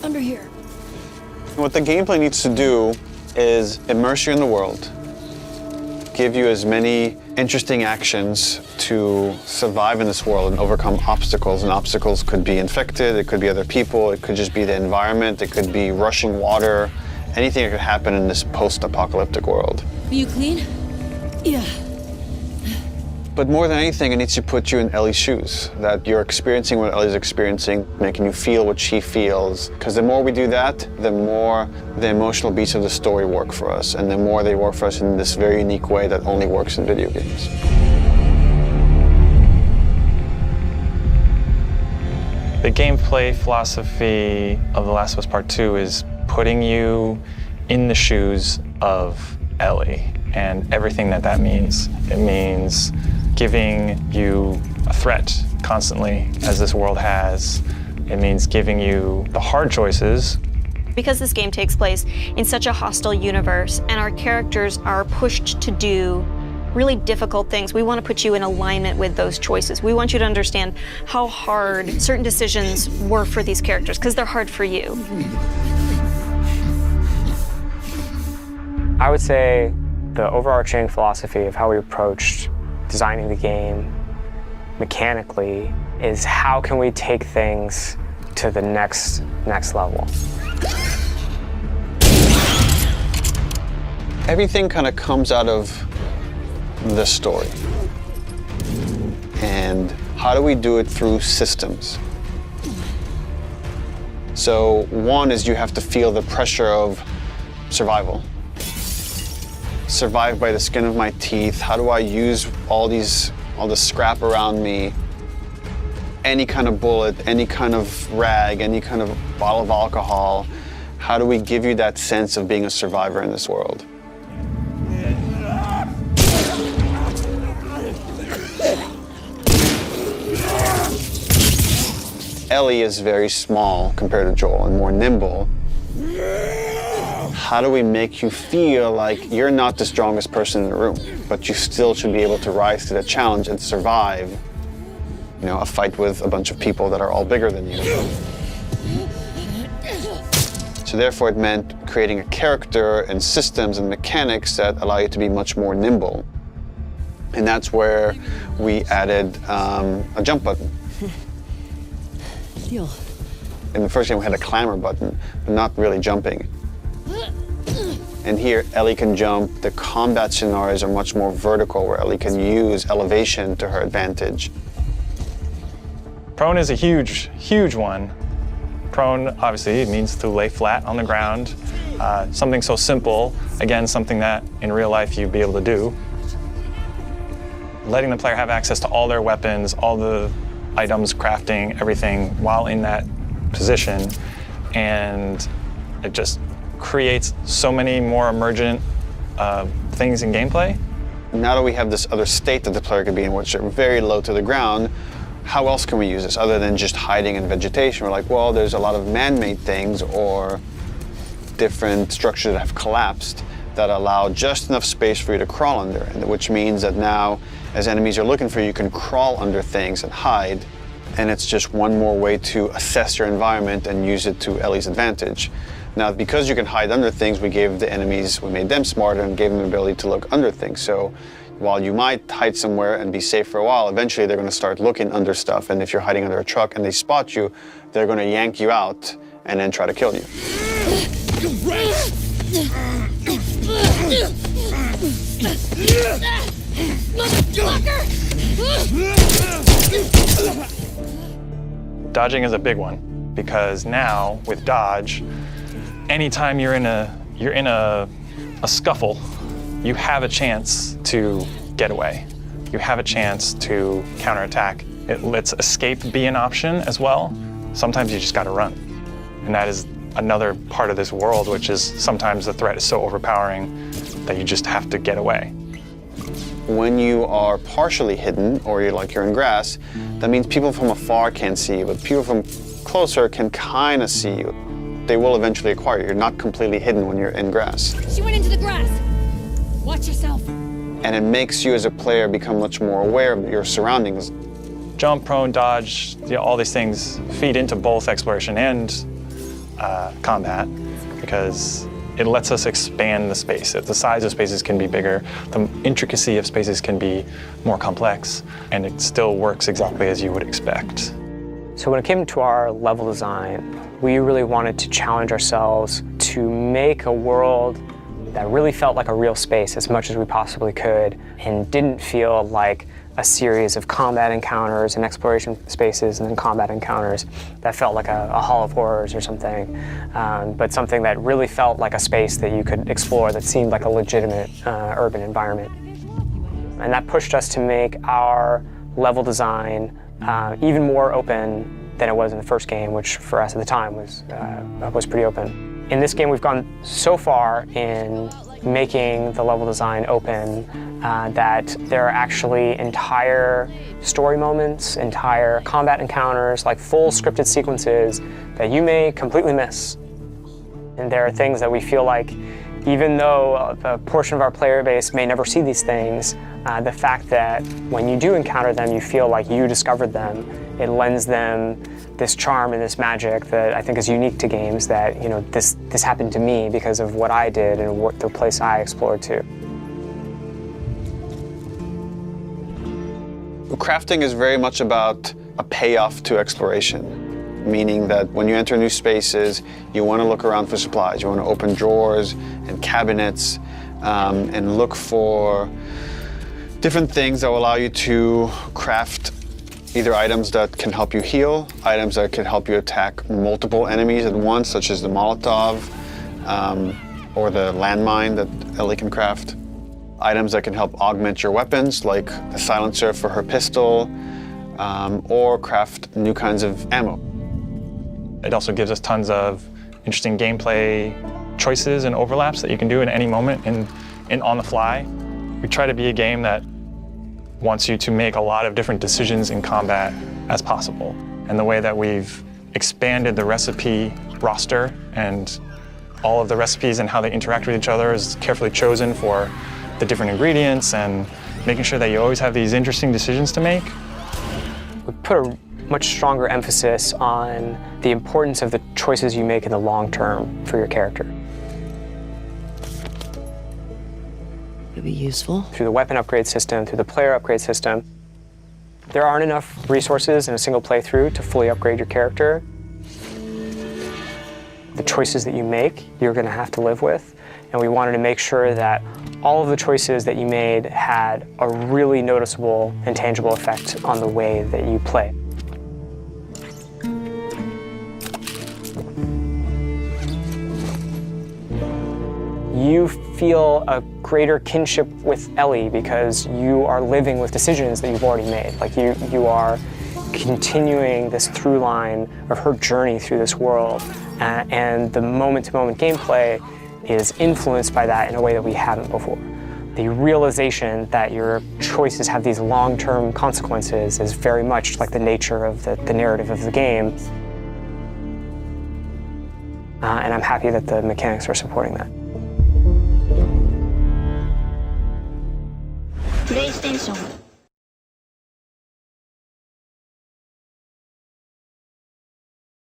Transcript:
Under here. What the gameplay needs to do is immerse you in the world, give you as many interesting actions to survive in this world and overcome obstacles. And obstacles could be infected, it could be other people, it could just be the environment, it could be rushing water, anything that could happen in this post-apocalyptic world. Are you clean? Yeah. But more than anything, it needs to put you in Ellie's shoes, that you're experiencing what Ellie's experiencing, making you feel what she feels. Because the more we do that, the more the emotional beats of the story work for us, and the more they work for us in this very unique way that only works in video games. The gameplay philosophy of The Last of Us Part 2 is putting you in the shoes of Ellie and everything that that means. It means giving you a threat constantly, as this world has. It means giving you the hard choices. Because this game takes place in such a hostile universe and our characters are pushed to do really difficult things, we want to put you in alignment with those choices. We want you to understand how hard certain decisions were for these characters, because they're hard for you. I would say the overarching philosophy of how we approached designing the game mechanically is how can we take things to the next level. Everything kind of comes out of the story. And how do we do it through systems? So one is you have to feel the pressure of survival. Survive by the skin of my teeth. How do I use all the scrap around me? Any kind of bullet, any kind of rag, any kind of bottle of alcohol. How do we give you that sense of being a survivor in this world? Ellie is very small compared to Joel and more nimble. How do we make you feel like you're not the strongest person in the room, but you still should be able to rise to the challenge and survive, you know, a fight with a bunch of people that are all bigger than you? So therefore it meant creating a character and systems and mechanics that allow you to be much more nimble. And that's where we added a jump button. Deal. In the first game we had a clamber button, but not really jumping. And here, Ellie can jump. The combat scenarios are much more vertical, where Ellie can use elevation to her advantage. Prone is a huge, huge one. Prone, obviously, it means to lay flat on the ground. Something so simple, again, something that in real life you'd be able to do. Letting the player have access to all their weapons, all the items, crafting, everything while in that position. And it just creates so many more emergent things in gameplay. Now that we have this other state that the player could be in, which are very low to the ground, how else can we use this other than just hiding in vegetation? We're like, well, there's a lot of man-made things or different structures that have collapsed that allow just enough space for you to crawl under, which means that now, as enemies are looking for you, you can crawl under things and hide, and it's just one more way to assess your environment and use it to Ellie's advantage. Now, because you can hide under things, we made them smarter and gave them the ability to look under things. So while you might hide somewhere and be safe for a while, eventually they're going to start looking under stuff, and if you're hiding under a truck and they spot you, they're going to yank you out and then try to kill you. Dodging is a big one, because now with dodge, anytime you're in a scuffle, you have a chance to get away. You have a chance to counterattack. It lets escape be an option as well. Sometimes you just gotta run. And that is another part of this world, which is sometimes the threat is so overpowering that you just have to get away. When you are partially hidden, or you're in grass, that means people from afar can't see you, but people from closer can kind of see you. They will eventually acquire you. You're not completely hidden when you're in grass. She went into the grass. Watch yourself. And it makes you as a player become much more aware of your surroundings. jump, prone, dodge, all these things feed into both exploration and combat because it lets us expand the space. The size of spaces can be bigger, the intricacy of spaces can be more complex, and it still works exactly as you would expect. So when it came to our level design, we really wanted to challenge ourselves to make a world that really felt like a real space as much as we possibly could and didn't feel like a series of combat encounters and exploration spaces and then combat encounters that felt like a Hall of Horrors or something, but something that really felt like a space that you could explore that seemed like a legitimate urban environment. And that pushed us to make our level design even more open than it was in the first game, which for us at the time was pretty open. In this game, we've gone so far in making the level design open that there are actually entire story moments, entire combat encounters, like full scripted sequences that you may completely miss. And there are things that we feel like, even though a portion of our player base may never see these things, the fact that when you do encounter them, you feel like you discovered them, it lends them this charm and this magic that I think is unique to games, that, you know, this happened to me because of what I did and the place I explored to. Crafting is very much about a payoff to exploration, meaning that when you enter new spaces, you want to look around for supplies. You want to open drawers and cabinets and look for different things that will allow you to craft either items that can help you heal, items that can help you attack multiple enemies at once, such as the Molotov or the landmine that Ellie can craft. Items that can help augment your weapons, like the silencer for her pistol, or craft new kinds of ammo. It also gives us tons of interesting gameplay choices and overlaps that you can do at any moment and on the fly. We try to be a game that wants you to make a lot of different decisions in combat as possible. And the way that we've expanded the recipe roster and all of the recipes and how they interact with each other is carefully chosen for the different ingredients and making sure that you always have these interesting decisions to make. We put a much stronger emphasis on the importance of the choices you make in the long term for your character. It'll be useful. Through the weapon upgrade system, through the player upgrade system, there aren't enough resources in a single playthrough to fully upgrade your character. The choices that you make, you're going to have to live with, and we wanted to make sure that all of the choices that you made had a really noticeable and tangible effect on the way that you play. You feel a greater kinship with Ellie because you are living with decisions that you've already made. Like you are continuing this through line of her journey through this world, and the moment-to-moment gameplay is influenced by that in a way that we haven't before. The realization that your choices have these long-term consequences is very much like the nature of the narrative of the game. And I'm happy that the mechanics are supporting that. PlayStation